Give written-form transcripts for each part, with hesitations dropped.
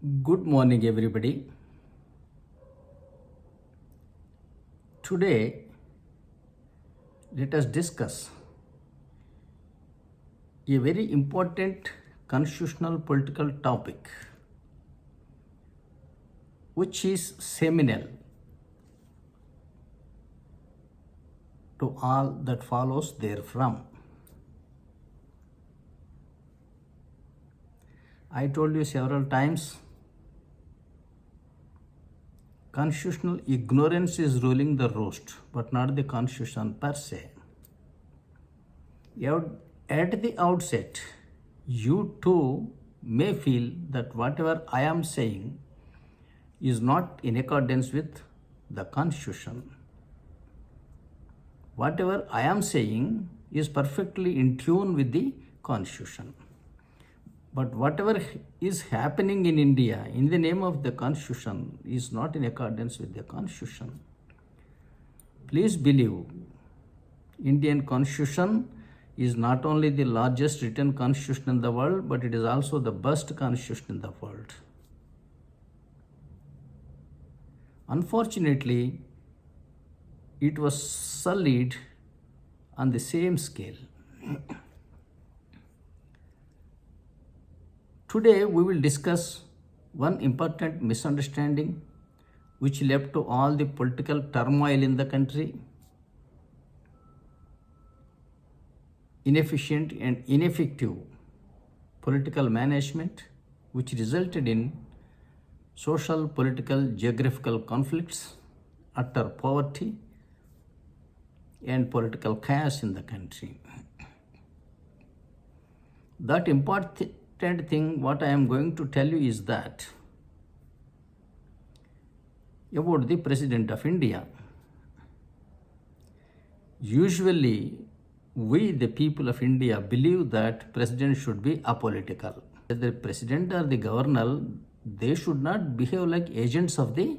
Good morning, everybody. Today, let us discuss a very important constitutional political topic, which is seminal to all that follows therefrom. I told you several times, constitutional ignorance is ruling the roost, but not the constitution per se. At the outset, you too may feel that whatever I am saying is not in accordance with the constitution. Whatever I am saying is perfectly in tune with the constitution. But whatever is happening in India in the name of the constitution is not in accordance with the constitution. Please believe, Indian constitution is not only the largest written constitution in the world, but it is also the best constitution in the world. Unfortunately, it was sullied on the same scale. Today, we will discuss one important misunderstanding which led to all the political turmoil in the country, inefficient and ineffective political management, which resulted in social, political, geographical conflicts, utter poverty, and political chaos in the country. That important thing, what I am going to tell you is that about the President of India. Usually, we, the people of India, believe that president should be apolitical. The president or the governor, they should not behave like agents of the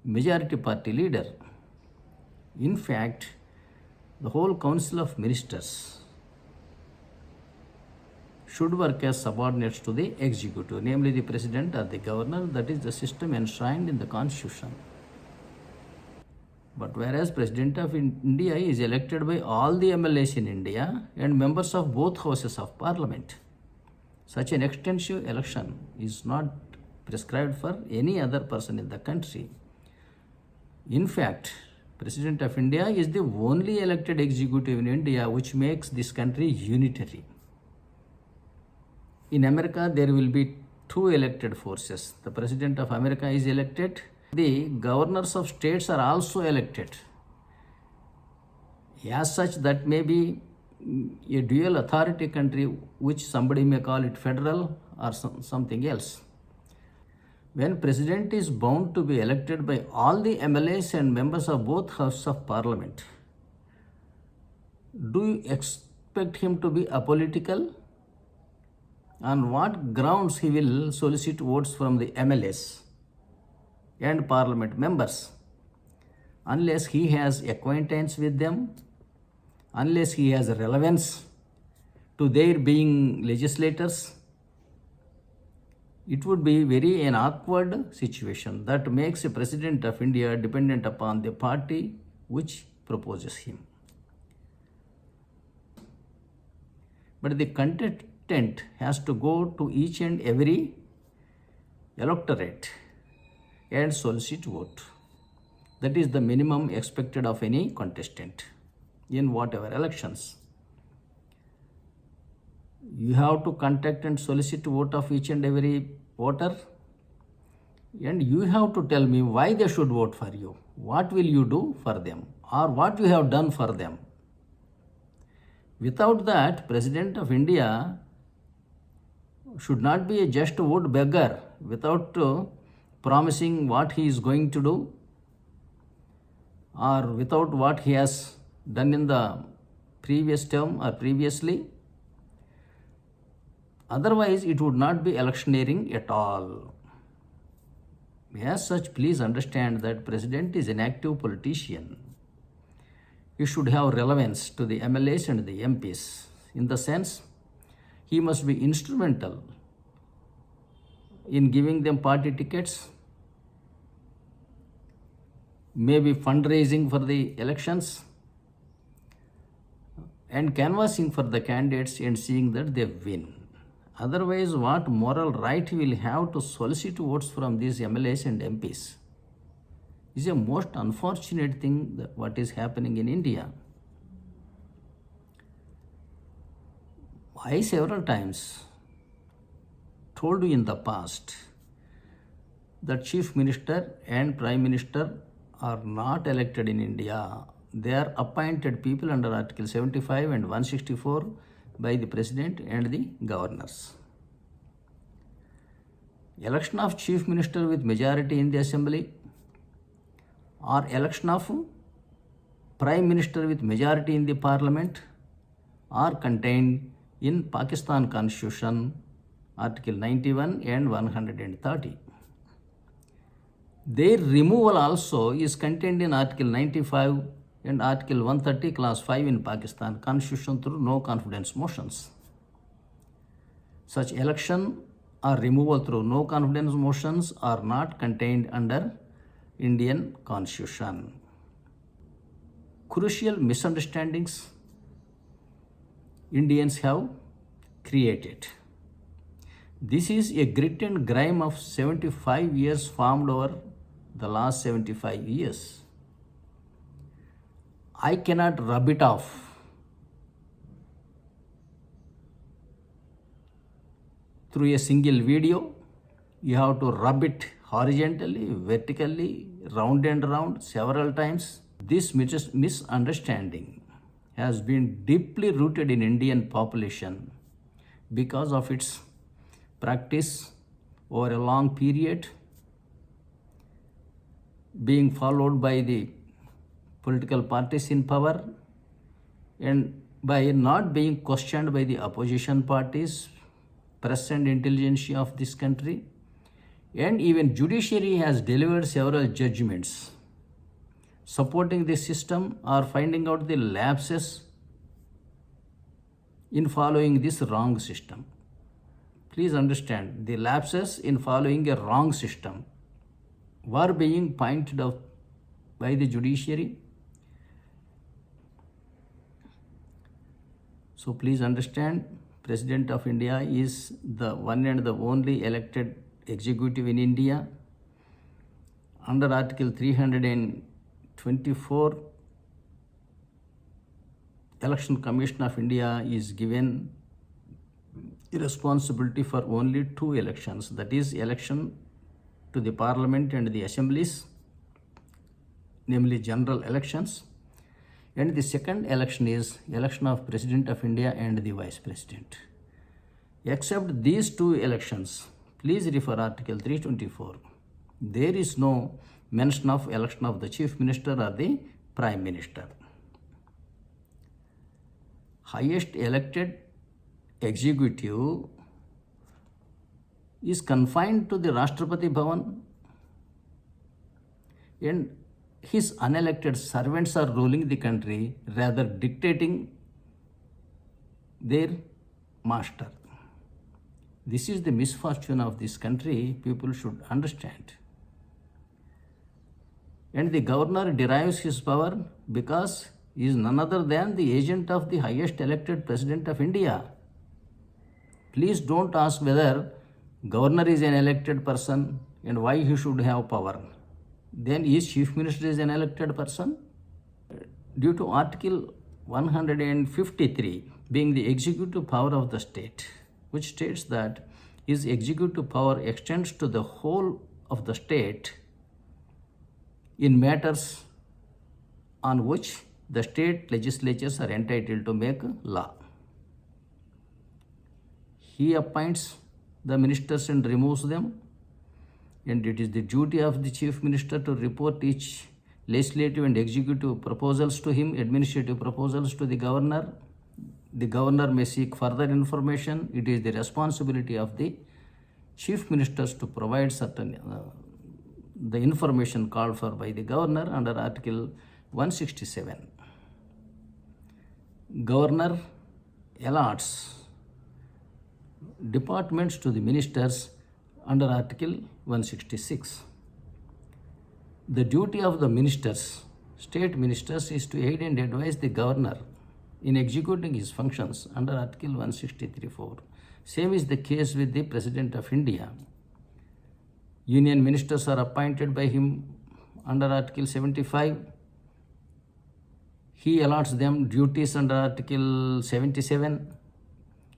majority party leader. In fact, the whole council of ministers should work as subordinates to the executive, namely the president or the governor. That is the system enshrined in the constitution. But whereas President of India is elected by all the MLAs in India and members of both houses of parliament, such an extensive election is not prescribed for any other person in the country. In fact, President of India is the only elected executive in India which makes this country unitary. In America, there will be two elected forces. The President of America is elected. The governors of states are also elected. As such, that may be a dual authority country, which somebody may call it federal or something else. When President is bound to be elected by all the MLAs and members of both houses of parliament, do you expect him to be apolitical? On what grounds he will solicit votes from the MLAs and parliament members? Unless he has acquaintance with them, unless he has relevance to their being legislators, it would be very an awkward situation that makes a president of India dependent upon the party which proposes him. But the content has to go to each and every electorate and solicit vote. That is the minimum expected of any contestant in whatever elections. You have to contact and solicit vote of each and every voter, and you have to tell me why they should vote for you. What will you do for them, or what you have done for them? Without that, President of India should not be a just vote beggar without promising what he is going to do or without what he has done in the previous term or previously. Otherwise, it would not be electioneering at all. As such, please understand that President is an active politician. He should have relevance to the MLAs and the MPs in the sense he must be instrumental in giving them party tickets, maybe fundraising for the elections, and canvassing for the candidates and seeing that they win. Otherwise, what moral right will have to solicit votes from these MLAs and MPs? Is a most unfortunate thing that what is happening in India. I several times told you in the past that Chief Minister and Prime Minister are not elected in India. They are appointed people under Article 75 and 164 by the President and the governors. Election of Chief Minister with majority in the Assembly or election of Prime Minister with majority in the Parliament are contained in Pakistan Constitution, Article 91 and 130. Their removal also is contained in Article 95 and Article 130, Clause 5 in Pakistan Constitution through no confidence motions. Such election or removal through no confidence motions are not contained under Indian Constitution. Crucial misunderstandings Indians have created. This is a grit and grime of 75 years formed over the last 75 years. I cannot rub it off through a single video. You have to rub it horizontally, vertically, round and round several times. This misunderstanding has been deeply rooted in Indian population because of its practice over a long period, being followed by the political parties in power and by not being questioned by the opposition parties, press and intelligentsia of this country, and even judiciary has delivered several judgments supporting this system or finding out the lapses in following this wrong system. Please understand, the lapses in following a wrong system were being pointed out by the judiciary. So please understand, President of India is the one and the only elected executive in India. Under Article 324, Election Commission of India is given responsibility for only two elections, that is election to the Parliament and the assemblies, namely general elections, and the second election is election of President of India and the Vice President. Except these two elections, please refer Article 324. There is no mention of election of the Chief Minister or the Prime Minister. Highest elected executive is confined to the Rashtrapati Bhavan, and his unelected servants are ruling the country, rather dictating their master. This is the misfortune of this country, people should understand. And the governor derives his power because he is none other than the agent of the highest elected President of India. Please don't ask whether governor is an elected person and why he should have power. Then is Chief Minister is an elected person? Due to Article 153 being the executive power of the state, which states that his executive power extends to the whole of the state in matters on which the state legislatures are entitled to make law. He appoints the ministers and removes them, and it is the duty of the Chief Minister to report each legislative and executive proposals to him, administrative proposals to the governor. The governor may seek further information. It is the responsibility of the Chief Ministers to provide certain the information called for by the governor under Article 167. Governor allots departments to the ministers under Article 166. The duty of the ministers, state ministers, is to aid and advise the governor in executing his functions under Article 163(4). Same is the case with the President of India. Union ministers are appointed by him under Article 75. He allots them duties under Article 77.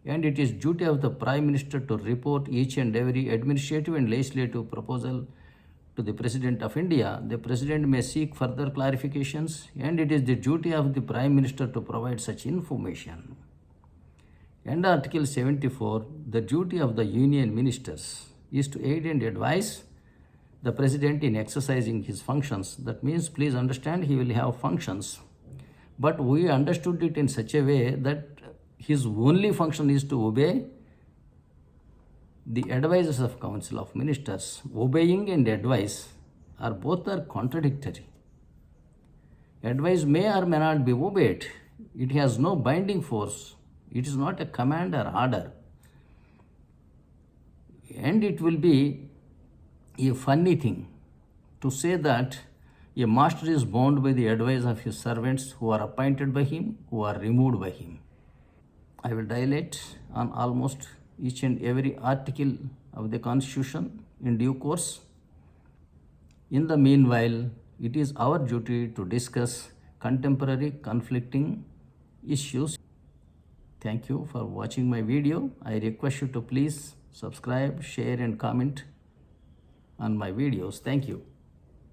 And it is duty of the Prime Minister to report each and every administrative and legislative proposal to the President of India. The President may seek further clarifications, and it is the duty of the Prime Minister to provide such information. And Article 74, the duty of the Union ministers is to aid and advise the President in exercising his functions. That means, please understand, he will have functions. But we understood it in such a way that his only function is to obey the advices of Council of Ministers. Obeying and advice both are contradictory. Advice may or may not be obeyed. It has no binding force. It is not a command or order. And it will be a funny thing to say that a master is bound by the advice of his servants who are appointed by him, who are removed by him. I will dilate on almost each and every article of the Constitution in due course. In the meanwhile, it is our duty to discuss contemporary conflicting issues. Thank you for watching my video. I request you to please subscribe, share and comment on my videos. Thank you.